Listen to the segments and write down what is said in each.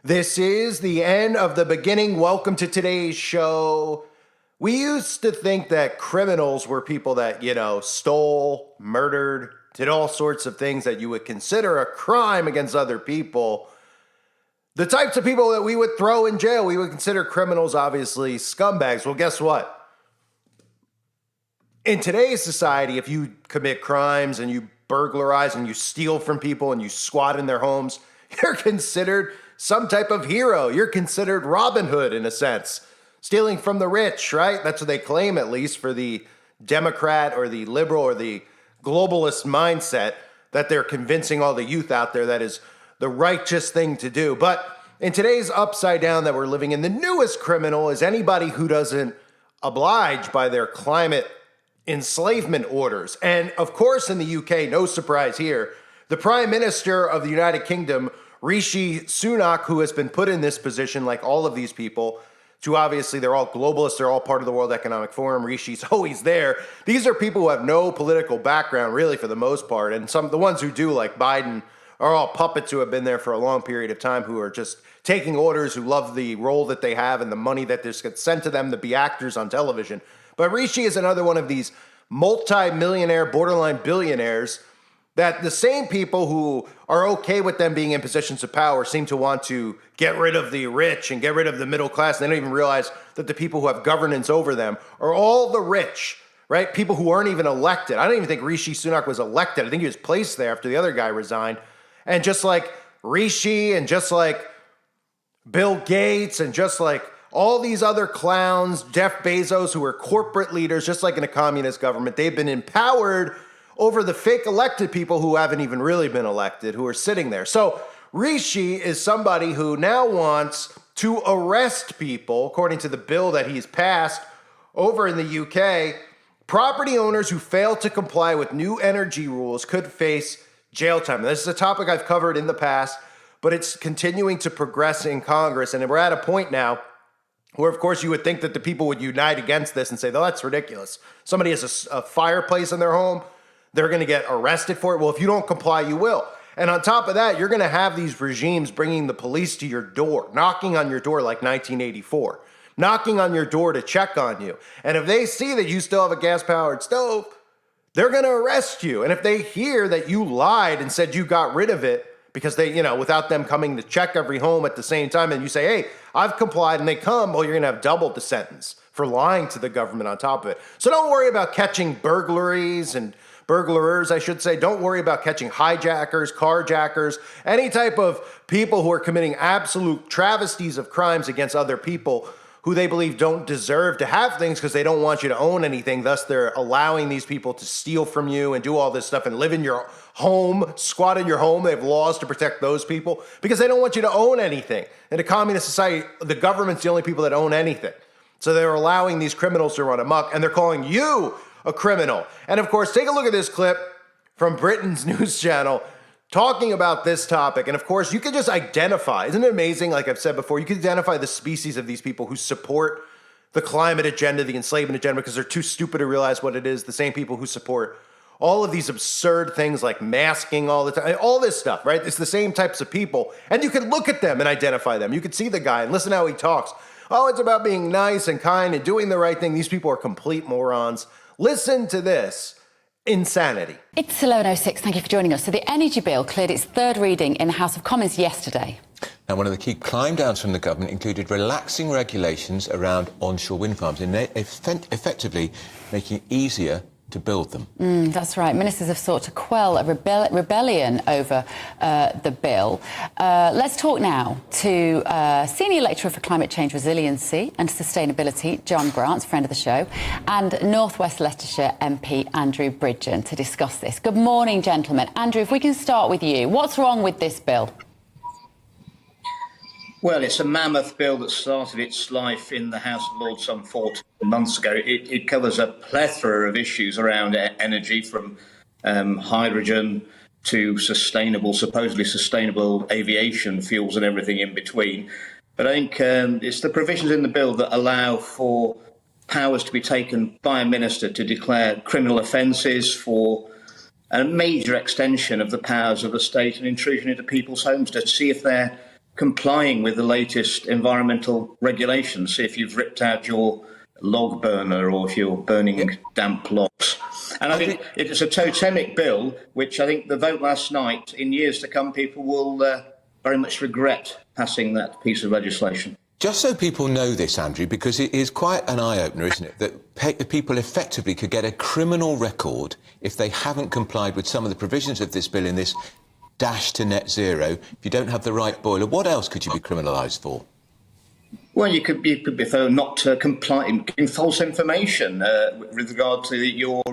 This is the end of the beginning. Welcome to today's show. We used to think that criminals were people that, stole, murdered, did all sorts of things that you would consider a crime against other people. The types of people that we would throw in jail, we would consider criminals, obviously, scumbags. Well, guess what? In today's society, if you commit crimes and you burglarize and you steal from people and you squat in their homes, you're considered some type of hero. You're considered Robin Hood in a sense. Stealing from the rich, right? That's what they claim, at least for the Democrat or the liberal or the globalist mindset, that they're convincing all the youth out there that is the righteous thing to do. But in today's upside down that we're living in, the newest criminal is anybody who doesn't oblige by their climate enslavement orders. And of course, in the UK, no surprise here, the Prime Minister of the United Kingdom, Rishi Sunak, who has been put in this position, like all of these people, to obviously, they're all globalists, they're all part of the World Economic Forum. Rishi's always there. These are people who have no political background, really, for the most part. And the ones who do, like Biden, are all puppets who have been there for a long period of time, who are just taking orders, who love the role that they have and the money that just gets sent to them to be actors on television. But Rishi is another one of these multi-millionaire, borderline billionaires that the same people who are okay with them being in positions of power seem to want to get rid of the rich and get rid of the middle class. And they don't even realize that the people who have governance over them are all the rich, right? People who aren't even elected. I don't even think Rishi Sunak was elected. I think he was placed there after the other guy resigned. And just like Rishi and just like Bill Gates and just like all these other clowns, Jeff Bezos, who are corporate leaders, just like in a communist government, they've been empowered over the fake elected people who haven't even really been elected, who are sitting there. So Rishi is somebody who now wants to arrest people, according to the bill that he's passed over in the UK. Property owners who fail to comply with new energy rules could face jail time. And this is a topic I've covered in the past, but it's continuing to progress in Congress. And we're at a point now where, of course, you would think that the people would unite against this and say, oh, that's ridiculous. Somebody has a fireplace in their home. They're going to get arrested for it. Well, if you don't comply, you will. And on top of that, you're going to have these regimes bringing the police to your door, knocking on your door like 1984, knocking on your door to check on you. And if they see that you still have a gas-powered stove, they're going to arrest you. And if they hear that you lied and said you got rid of it because they, without them coming to check every home at the same time, and you say, hey, I've complied, and they come, well, you're going to have double the sentence for lying to the government on top of it. So don't worry about catching burglaries and burglars, I should say. Don't worry about catching hijackers, carjackers, any type of people who are committing absolute travesties of crimes against other people who they believe don't deserve to have things because they don't want you to own anything. Thus, they're allowing these people to steal from you and do all this stuff and live in your home, squat in your home. They have laws to protect those people because they don't want you to own anything. In a communist society, the government's the only people that own anything. So they're allowing these criminals to run amok, and they're calling you a criminal. And of course, take a look at this clip from Britain's news channel talking about this topic. And of course, you can just identify, isn't it amazing? Like I've said before, you can identify the species of these people who support the climate agenda, the enslavement agenda, because they're too stupid to realize what it is. The same people who support all of these absurd things like masking all the time, all this stuff, right? It's the same types of people. And you can look at them and identify them. You can see the guy and listen how he talks. Oh, it's about being nice and kind and doing the right thing. These people are complete morons. Listen to this insanity. It's 11:06. Thank you for joining us. So the energy bill cleared its third reading in the House of Commons yesterday. Now, one of the key climb downs from the government included relaxing regulations around onshore wind farms and effectively making it easier to build them. That's right. Ministers have sought to quell a rebellion over the bill. Let's talk now to Senior Lecturer for Climate Change Resiliency and Sustainability, John Grant, friend of the show, and North West Leicestershire MP Andrew Bridgen to discuss this. Good morning, gentlemen. Andrew, if we can start with you. What's wrong with this bill? Well, it's a mammoth bill that started its life in the House of Lords some 14 months ago. It covers a plethora of issues around energy, from hydrogen to supposedly sustainable aviation fuels and everything in between. But I think it's the provisions in the bill that allow for powers to be taken by a minister to declare criminal offences, for a major extension of the powers of the state and intrusion into people's homes to see if they're complying with the latest environmental regulations. See if you've ripped out your log burner or if you're burning damp logs. And I think it's a totemic bill, which I think the vote last night, in years to come, people will very much regret passing that piece of legislation. Just so people know this, Andrew, because it is quite an eye-opener, isn't it, that people effectively could get a criminal record if they haven't complied with some of the provisions of this bill in this dash to net zero. If you don't have the right boiler, what else could you be criminalised for? Well, you could be for not complying, giving false information with regard to your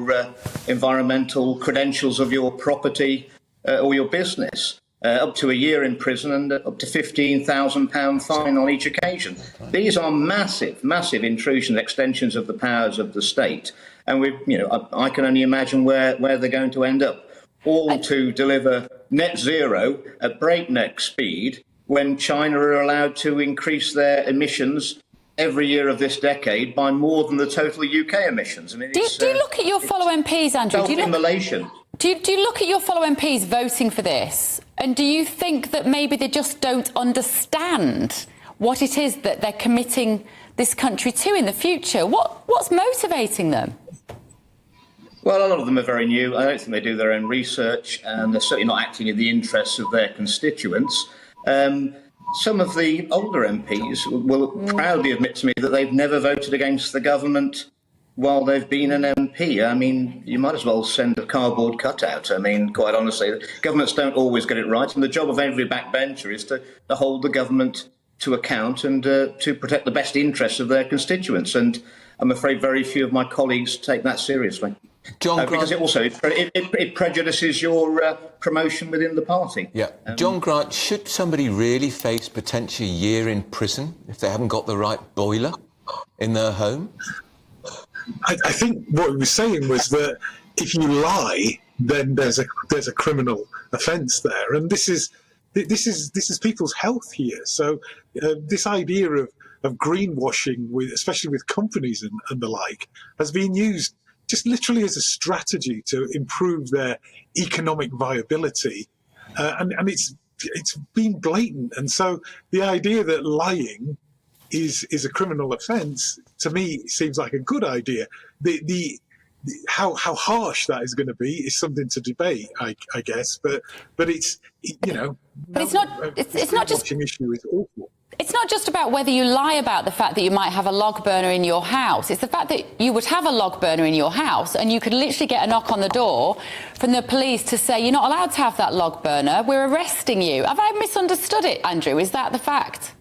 environmental credentials of your property or your business. Up to a year in prison and up to £15,000 fine on each occasion. These are massive, massive intrusions, extensions of the powers of the state, and I can only imagine where they're going to end up. All to deliver net zero at breakneck speed, when China are allowed to increase their emissions every year of this decade by more than the total UK emissions. I mean, do you look at your fellow MPs, Andrew? Self-immolation. Do you look at your fellow MPs voting for this, and do you think that maybe they just don't understand what it is that they're committing this country to in the future? What's motivating them? Well, a lot of them are very new. I don't think they do their own research, and they're certainly not acting in the interests of their constituents. Some of the older MPs will proudly admit to me that they've never voted against the government while they've been an MP. I mean, you might as well send a cardboard cutout. I mean, quite honestly, governments don't always get it right, and the job of every backbencher is to hold the government to account and to protect the best interests of their constituents. And I'm afraid very few of my colleagues take that seriously. Because it prejudices your promotion within the party. Yeah. John Grant, should somebody really face potentially a year in prison if they haven't got the right boiler in their home? I think what he was saying was that if you lie, then there's a criminal offence there, and this is people's health here. So this idea of greenwashing, especially with companies and the like, has been used just literally as a strategy to improve their economic viability, and it's been blatant. And so the idea that lying is a criminal offence, to me, seems like a good idea. How harsh that is going to be is something to debate, I guess. But it's But it's not just issue is awful. It's not just about whether you lie about the fact that you might have a log burner in your house. It's the fact that you would have a log burner in your house and you could literally get a knock on the door from the police to say, you're not allowed to have that log burner, we're arresting you. Have I misunderstood it, Andrew? Is that the fact?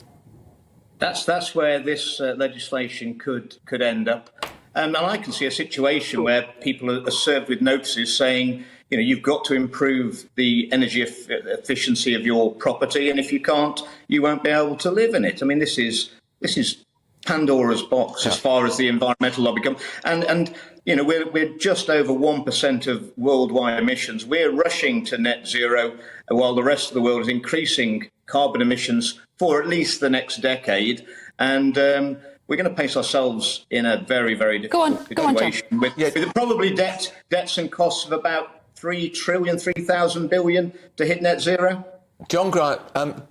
That's where this legislation could end up. And I can see a situation where people are served with notices saying, you've got to improve the energy efficiency of your property, and if you can't, you won't be able to live in it. I mean, this is Pandora's box as far as the environmental lobby comes. And we're just over 1% of worldwide emissions. We're rushing to net zero while the rest of the world is increasing carbon emissions for at least the next decade. And we're going to place ourselves in a very, very difficult situation with probably debts and costs of about 3,000 billion to hit net zero. John Grant,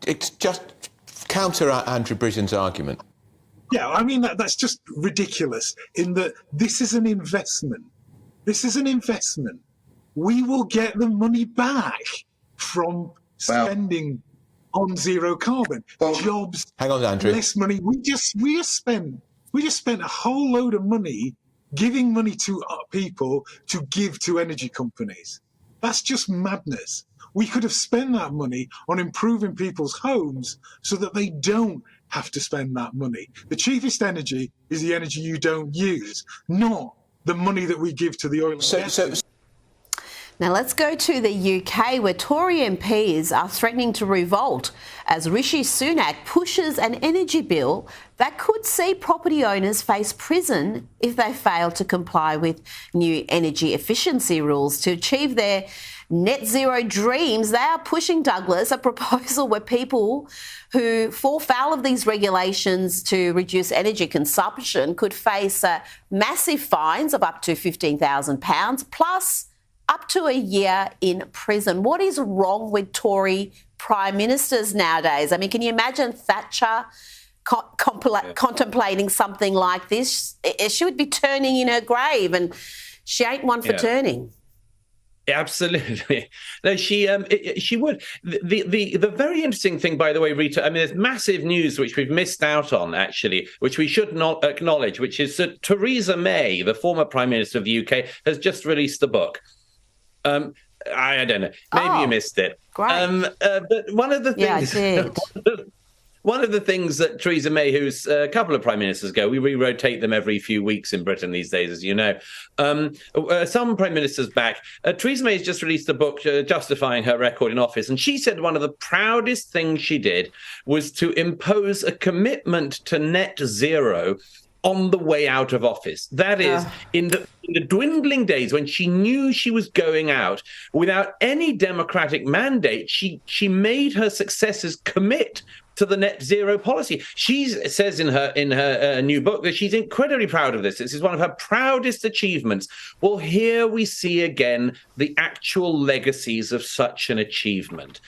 it's just counter Andrew Bridgen's argument. Yeah, I mean, that's just ridiculous in that this is an investment. This is an investment. We will get the money back from spending on zero carbon. Jobs, hang on, Andrew. Less money. We just spent a whole load of money giving money to people to give to energy companies. That's just madness. We could have spent that money on improving people's homes so that they don't have to spend that money. The cheapest energy is the energy you don't use, not the money that we give to the oil and gas. Now let's go to the UK, where Tory MPs are threatening to revolt as Rishi Sunak pushes an energy bill that could see property owners face prison if they fail to comply with new energy efficiency rules to achieve their net zero dreams. They are pushing, Douglas, a proposal where people who fall foul of these regulations to reduce energy consumption could face massive fines of up to £15,000 plus up to a year in prison. What is wrong with Tory prime ministers nowadays. I mean, can you imagine Thatcher contemplating something like this? She would be turning in her grave, and she ain't one for turning. Absolutely. No, she would. The very interesting thing, by the way, Rita, I mean, there's massive news which we've missed out on, actually, which we should not acknowledge, which is that Theresa May, the former Prime Minister of the UK, has just released a book. I don't know. Maybe you missed it. Great. But one of the things... Yeah, I did. One of the things that Theresa May, who's a couple of prime ministers ago, we re-rotate them every few weeks in Britain these days, as you know. Some prime ministers back, Theresa May has just released a book justifying her record in office. And she said one of the proudest things she did was to impose a commitment to net zero on the way out of office. That is, in the dwindling days when she knew she was going out without any democratic mandate, she made her successors commit to the net zero policy. She says in her new book that she's incredibly proud of this. This is one of her proudest achievements. Well, here we see again the actual legacies of such an achievement.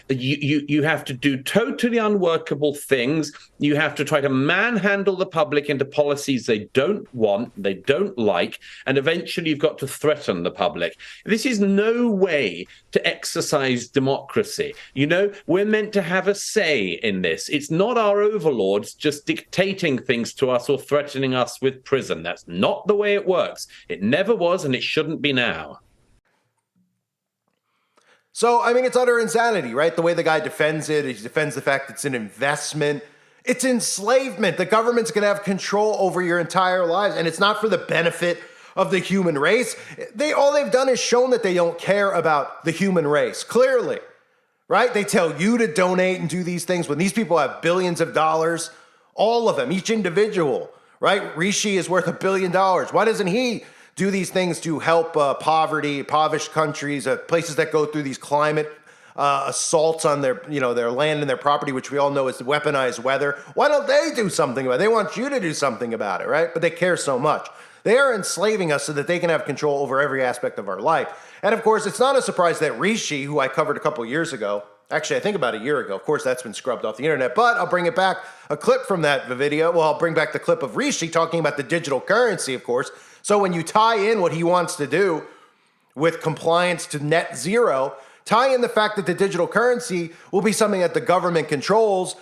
You have to do totally unworkable things. You have to try to manhandle the public into policies they don't want, they don't like, and eventually you've got to threaten the public. This is no way to exercise democracy. You know, we're meant to have a say in this. It's not our overlords just dictating things to us or threatening us with prison. That's not the way it works. It never was, and it shouldn't be now. So, I mean, it's utter insanity, right? The way the guy defends it, he defends the fact it's an investment. It's enslavement. The government's going to have control over your entire lives, and it's not for the benefit of the human race. All they've done is shown that they don't care about the human race, clearly. Right? They tell you to donate and do these things when these people have billions of dollars, all of them, each individual, right? Rishi is worth $1 billion. Why doesn't he do these things to help impoverished countries, places that go through these climate assaults on their land and their property, which we all know is weaponized weather? Why don't they do something about it? They want you to do something about it, right? But they care so much. They are enslaving us so that they can have control over every aspect of our life. And of course, it's not a surprise that Rishi, who I covered a couple years ago, actually, I think about a year ago, of course, that's been scrubbed off the internet, but I'll bring it back, a clip from that video. Well, I'll bring back the clip of Rishi talking about the digital currency, of course. So when you tie in what he wants to do with compliance to net zero, tie in the fact that the digital currency will be something that the government controls,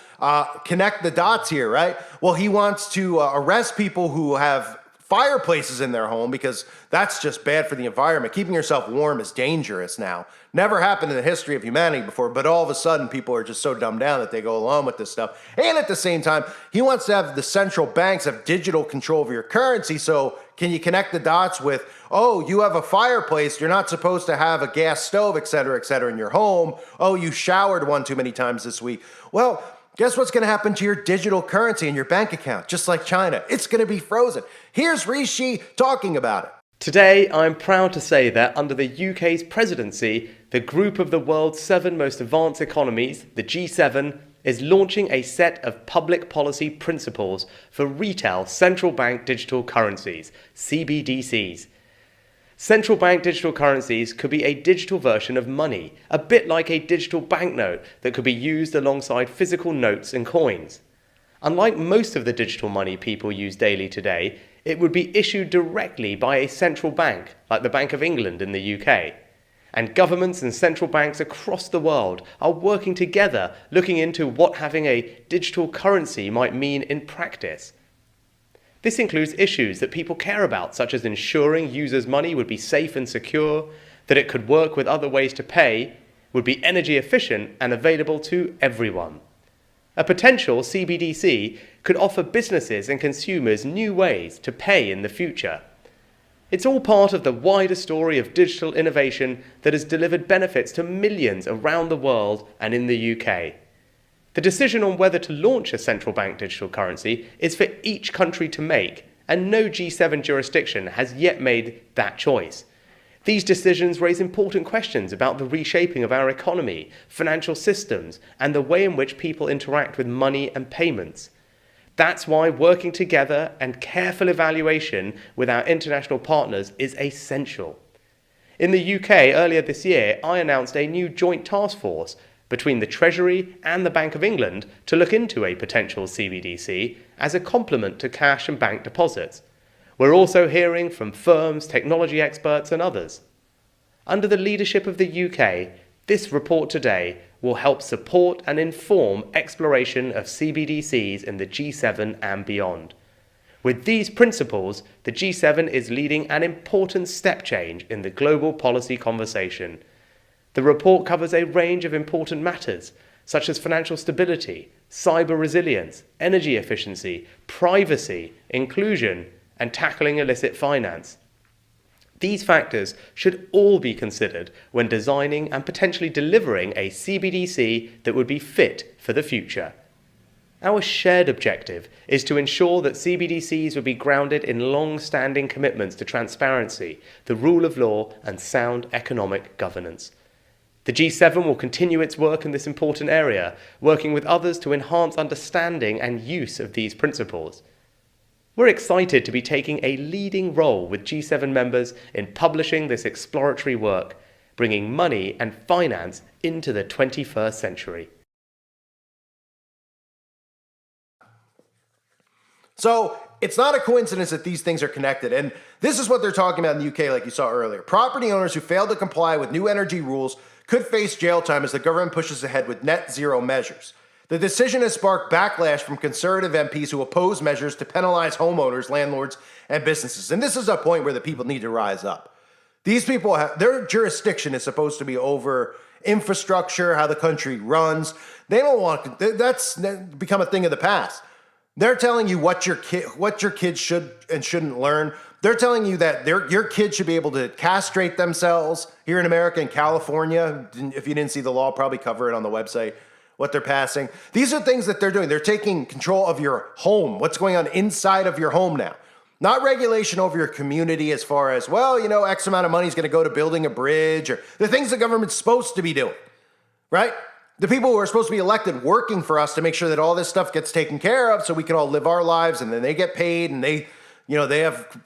connect the dots here, right? Well, he wants to arrest people who have fireplaces in their home because that's just bad for the environment. Keeping yourself warm is dangerous now. Never happened in the history of humanity before, but all of a sudden people are just so dumbed down that they go along with this stuff. And at the same time, he wants to have the central banks have digital control over your currency. So can you connect the dots with, oh, you have a fireplace, you're not supposed to have a gas stove, et cetera, in your home. Oh, you showered one too many times this week. Well, guess what's going to happen to your digital currency in your bank account? Just like China, it's going to be frozen. Here's Rishi talking about it. Today, I'm proud to say that under the UK's presidency, the group of the world's 7 most advanced economies, the G7, is launching a set of public policy principles for retail central bank digital currencies, CBDCs. Central bank digital currencies could be a digital version of money, a bit like a digital banknote that could be used alongside physical notes and coins. Unlike most of the digital money people use daily today, it would be issued directly by a central bank, like the Bank of England in the UK. And governments and central banks across the world are working together, looking into what having a digital currency might mean in practice. This includes issues that people care about, such as ensuring users' money would be safe and secure, that it could work with other ways to pay, would be energy efficient and available to everyone. A potential CBDC could offer businesses and consumers new ways to pay in the future. It's all part of the wider story of digital innovation that has delivered benefits to millions around the world and in the UK. The decision on whether to launch a central bank digital currency is for each country to make, and no G7 jurisdiction has yet made that choice. These decisions raise important questions about the reshaping of our economy, financial systems, and the way in which people interact with money and payments. That's why working together and careful evaluation with our international partners is essential. In the UK, earlier this year, I announced a new joint task force between the Treasury and the Bank of England to look into a potential CBDC as a complement to cash and bank deposits. We're also hearing from firms, technology experts and others. Under the leadership of the UK, this report today will help support and inform exploration of CBDCs in the G7 and beyond. With these principles, the G7 is leading an important step change in the global policy conversation. The report covers a range of important matters, such as financial stability, cyber resilience, energy efficiency, privacy, inclusion, and tackling illicit finance. These factors should all be considered when designing and potentially delivering a CBDC that would be fit for the future. Our shared objective is to ensure that CBDCs would be grounded in long-standing commitments to transparency, the rule of law, and sound economic governance. The G7 will continue its work in this important area, working with others to enhance understanding and use of these principles. We're excited to be taking a leading role with G7 members in publishing this exploratory work, bringing money and finance into the 21st century. So it's not a coincidence that these things are connected. And this is what they're talking about in the UK, like you saw earlier. Property owners who fail to comply with new energy rules could face jail time as the government pushes ahead with net zero measures. The decision has sparked backlash from conservative MPs who oppose measures to penalize homeowners, landlords, and businesses. And this is a point where the people need to rise up. These people, their jurisdiction is supposed to be over infrastructure, how the country runs. They don't want, that's become a thing of the past. They're telling you what your kids should and shouldn't learn. They're telling you that your kids should be able to castrate themselves here in America and California. If you didn't see the law, probably cover it on the website, what they're passing. These are things that they're doing. They're taking control of your home, what's going on inside of your home now. Not regulation over your community as far as, well, you know, X amount of money is going to go to building a bridge or the things the government's supposed to be doing, right? The people who are supposed to be elected working for us to make sure that all this stuff gets taken care of so we can all live our lives and then they get paid and they have,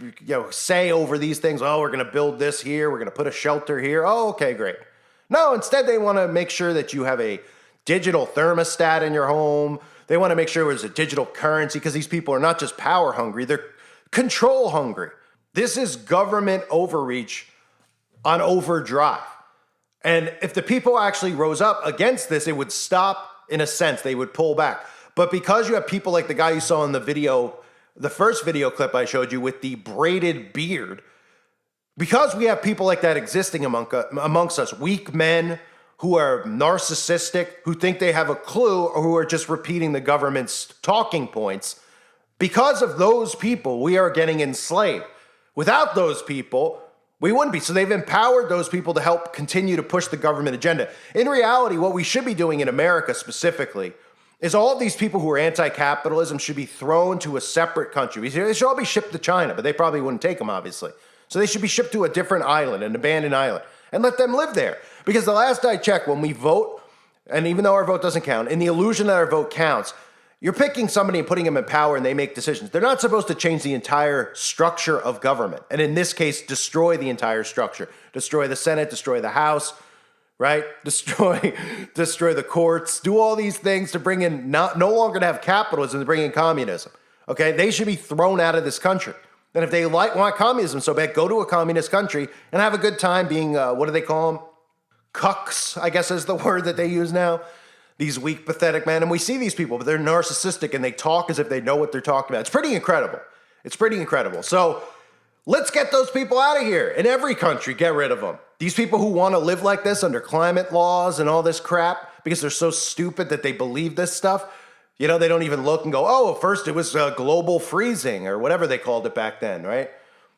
say over these things. Oh, we're going to build this here. We're going to put a shelter here. Oh, okay, great. No, instead they want to make sure that you have a digital thermostat in your home. They want to make sure there's a digital currency because these people are not just power hungry, they're control hungry. This is government overreach on overdrive. And if the people actually rose up against this, it would stop in a sense. They would pull back. But because you have people like the guy you saw in the video, the first video clip I showed you with the braided beard, because we have people like that existing amongst us, weak men who are narcissistic, who think they have a clue, or who are just repeating the government's talking points, because of those people, we are getting enslaved. Without those people, we wouldn't be. So they've empowered those people to help continue to push the government agenda. In reality, what we should be doing in America specifically is all of these people who are anti-capitalism should be thrown to a separate country. They should all be shipped to China, but they probably wouldn't take them, obviously. So they should be shipped to a different island, an abandoned island, and let them live there. Because the last I checked, when we vote, and even though our vote doesn't count, in the illusion that our vote counts, you're picking somebody and putting them in power and they make decisions. They're not supposed to change the entire structure of government. And in this case, destroy the entire structure. Destroy the Senate, destroy the House, right? Destroy the courts, do all these things to bring in, no longer to have capitalism, to bring in communism. Okay, they should be thrown out of this country. And if they want communism so bad, go to a communist country and have a good time being, what do they call them? Cucks, I guess is the word that they use now. These weak, pathetic men. And we see these people, but they're narcissistic and they talk as if they know what they're talking about. It's pretty incredible. It's pretty incredible. So let's get those people out of here. In every country, get rid of them. These people who want to live like this under climate laws and all this crap because they're so stupid that they believe this stuff. You know, they don't even look and go, oh, first it was global freezing or whatever they called it back then, right?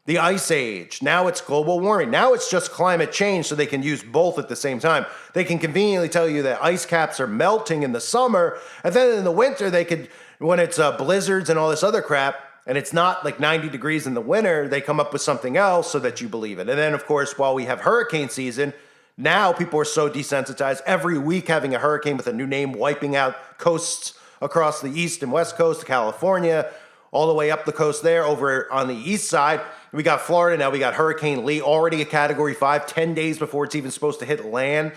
The ice age. Now it's global warming. Now it's just climate change, so they can use both at the same time. They can conveniently tell you that ice caps are melting in the summer, and then in the winter they could, when it's blizzards and all this other crap, and it's not like 90 degrees in the winter, they come up with something else so that you believe it. And then, of course, while we have hurricane season, now people are so desensitized. Every week having a hurricane with a new name wiping out coasts across the east and west coast of California, all the way up the coast there, over on the east side. We got Florida now. We got Hurricane Lee, already a Category 5, 10 days before it's even supposed to hit land.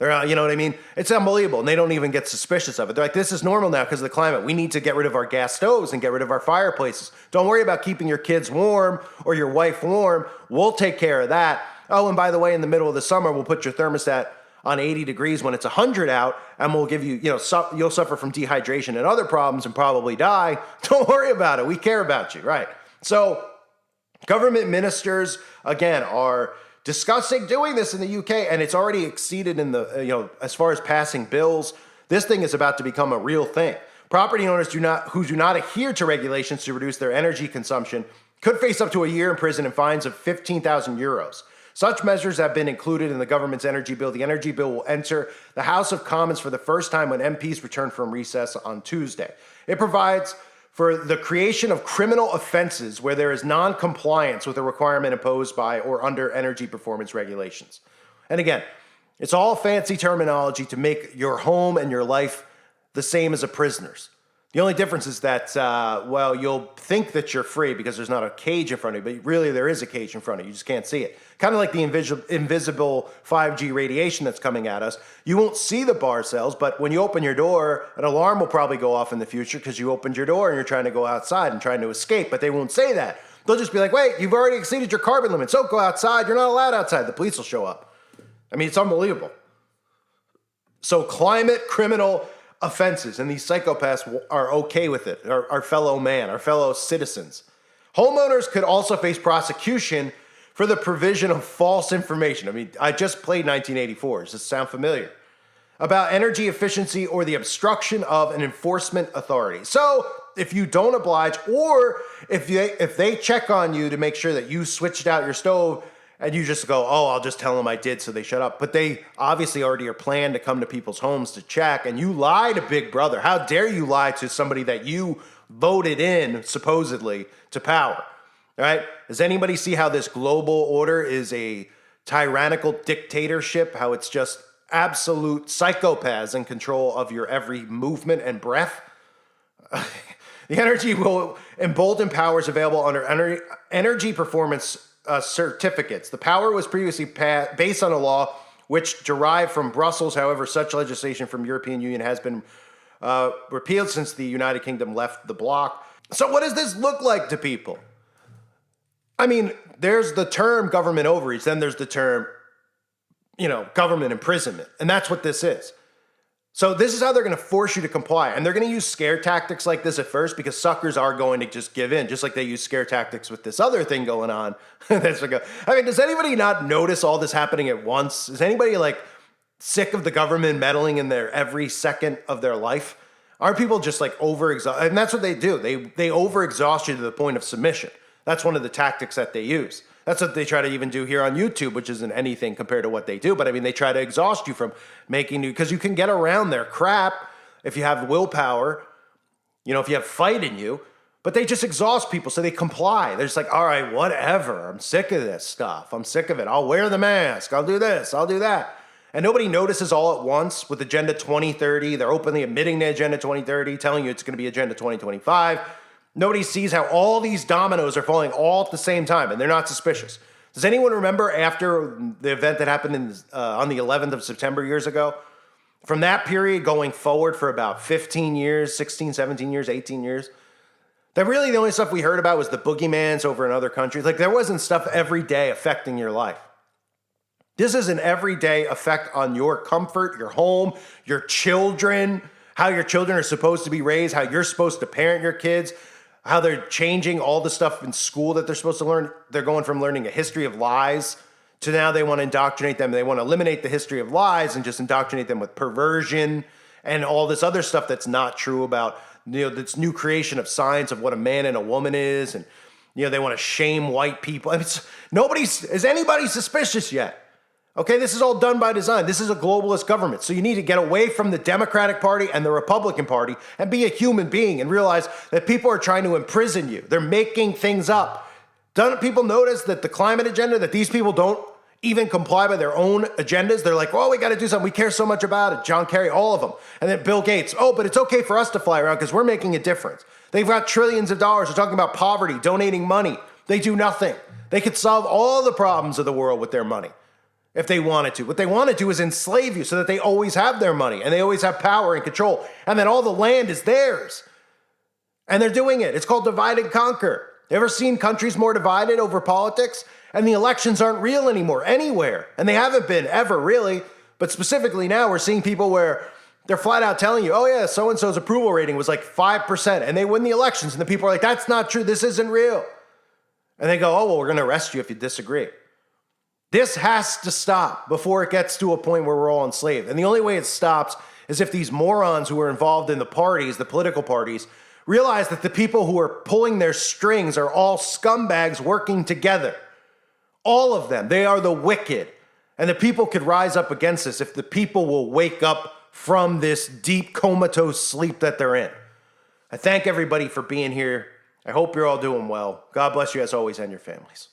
They're, you know what I mean? It's unbelievable. And they don't even get suspicious of it. They're like, this is normal now because of the climate. We need to get rid of our gas stoves and get rid of our fireplaces. Don't worry about keeping your kids warm or your wife warm. We'll take care of that. Oh, and by the way, in the middle of the summer, we'll put your thermostat on 80 degrees when it's 100 out, and we'll give you, you'll suffer from dehydration and other problems and probably die. Don't worry about it. We care about you, right? So government ministers, again, are discussing doing this in the UK, and it's already exceeded in the, as far as passing bills. This thing is about to become a real thing. Property owners who do not adhere to regulations to reduce their energy consumption could face up to a year in prison and fines of 15,000 euros. Such measures have been included in the government's energy bill. The energy bill will enter the House of Commons for the first time when MPs return from recess on Tuesday. It provides for the creation of criminal offenses where there is non-compliance with a requirement imposed by or under energy performance regulations. And again, it's all fancy terminology to make your home and your life the same as a prisoner's. The only difference is that, you'll think that you're free because there's not a cage in front of you, but really there is a cage in front of you. You just can't see it. Kind of like the invisible 5G radiation that's coming at us. You won't see the bar cells, but when you open your door, an alarm will probably go off in the future because you opened your door and you're trying to go outside and trying to escape, but they won't say that. They'll just be like, wait, you've already exceeded your carbon limit, so go outside. You're not allowed outside. The police will show up. I mean, it's unbelievable. So climate criminal offenses, and these psychopaths are okay with it, our fellow man, our fellow citizens. Homeowners could also face prosecution for the provision of false information. I mean, I just played 1984. Does this sound familiar? About energy efficiency or the obstruction of an enforcement authority. So if you don't oblige, or if they check on you to make sure that you switched out your stove, and you just go, oh, I'll just tell them I did so they shut up. But they obviously already are planned to come to people's homes to check, and you lie to Big Brother. How dare you lie to somebody that you voted in, supposedly, to power, right? Does anybody see how this global order is a tyrannical dictatorship, how it's just absolute psychopaths in control of your every movement and breath? The energy will embolden powers available under energy performance certificates. The power was previously based on a law which derived from Brussels. However, such legislation from European Union has been repealed since the United Kingdom left the bloc. So what does this look like to people? I mean, there's the term government overreach, then there's the term, government imprisonment. And that's what this is. So this is how they're going to force you to comply. And they're going to use scare tactics like this at first because suckers are going to just give in, just like they use scare tactics with this other thing going on. Does anybody not notice all this happening at once? Is anybody sick of the government meddling in their every second of their life? Aren't people just overexhausted? And that's what they do. They overexhaust you to the point of submission. That's one of the tactics that they use. That's what they try to even do here on YouTube, which isn't anything compared to what they do. But I mean, they try to exhaust you from making you, because you can get around their crap if you have willpower, if you have fight in you. But they just exhaust people, so they comply. They're just like, all right, whatever. I'm sick of this stuff. I'm sick of it. I'll wear the mask. I'll do this. I'll do that. And nobody notices all at once with Agenda 2030. They're openly admitting to Agenda 2030, telling you it's going to be Agenda 2025. Nobody sees how all these dominoes are falling all at the same time, and they're not suspicious. Does anyone remember after the event that happened on the 11th of September years ago? From that period going forward for about 15 years, 16, 17 years, 18 years, that really the only stuff we heard about was the boogeymans over in other countries. There wasn't stuff every day affecting your life. This is an everyday effect on your comfort, your home, your children, how your children are supposed to be raised, how you're supposed to parent your kids, how they're changing all the stuff in school that they're supposed to learn. They're going from learning a history of lies to now they want to indoctrinate them. They want to eliminate the history of lies and just indoctrinate them with perversion and all this other stuff that's not true about, this new creation of science of what a man and a woman is. And, they want to shame white people. I mean, is anybody suspicious yet? Okay, this is all done by design. This is a globalist government. So you need to get away from the Democratic Party and the Republican Party and be a human being and realize that people are trying to imprison you. They're making things up. Don't people notice that the climate agenda, that these people don't even comply by their own agendas? They're like, well, we got to do something. We care so much about it. John Kerry, all of them. And then Bill Gates, but it's okay for us to fly around because we're making a difference. They've got trillions of dollars. They're talking about poverty, donating money. They do nothing. They could solve all the problems of the world with their money. if they wanted to. What they want to do is enslave you so that they always have their money and they always have power and control, and then all the land is theirs. And they're doing it. It's called divide and conquer. You ever seen countries more divided over politics? And the elections aren't real anymore anywhere. And they haven't been ever, really. But specifically now, we're seeing people where they're flat out telling you, oh yeah, so-and-so's approval rating was like 5%, and they win the elections, and the people are like, that's not true, this isn't real. And they go, oh, well, we're going to arrest you if you disagree. This has to stop before it gets to a point where we're all enslaved. And the only way it stops is if these morons who are involved in the parties, the political parties, realize that the people who are pulling their strings are all scumbags working together. All of them. They are the wicked. And the people could rise up against this if the people will wake up from this deep comatose sleep that they're in. I thank everybody for being here. I hope you're all doing well. God bless you as always and your families.